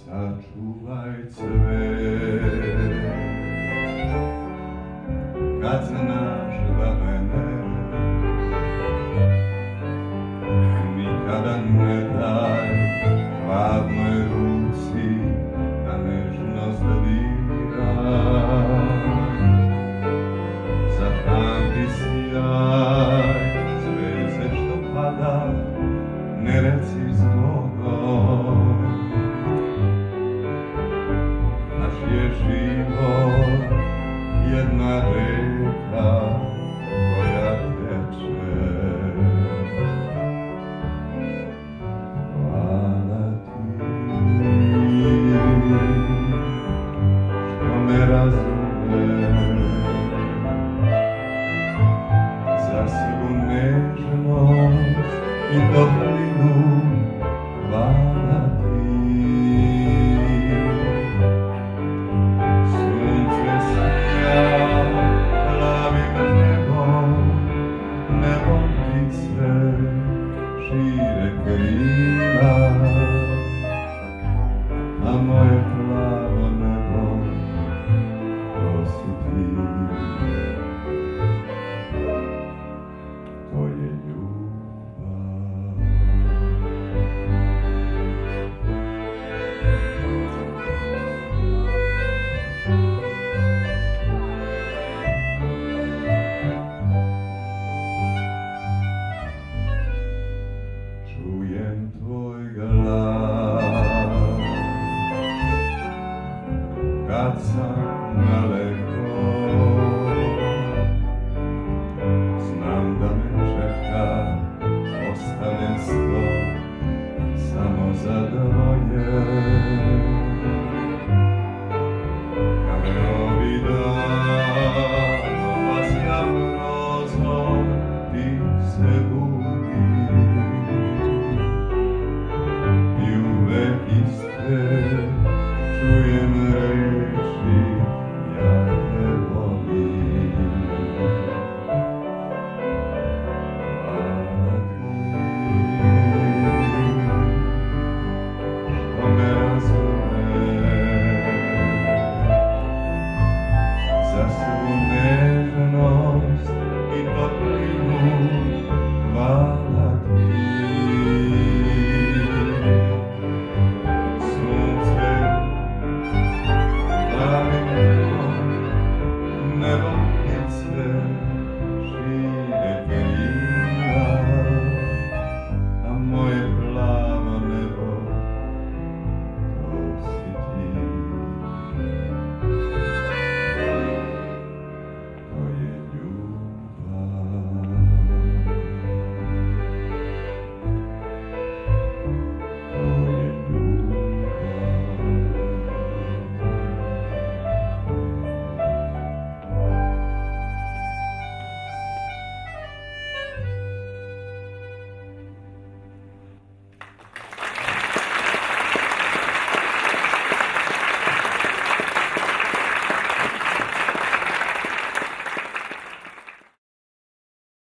Sačuvaj cvet, kad znaš da me nikada ne daj hladnoj ruci da nežnost dira. Zapamti sjaj zvijezde što pada, ne reci zbogom. Naš je život jedna reka koja teče. Hvala ti što me razumeš za svu nežnost i toplinu. Hvala ti. Sunce sija plavim nebom, nebom ptice šire krila.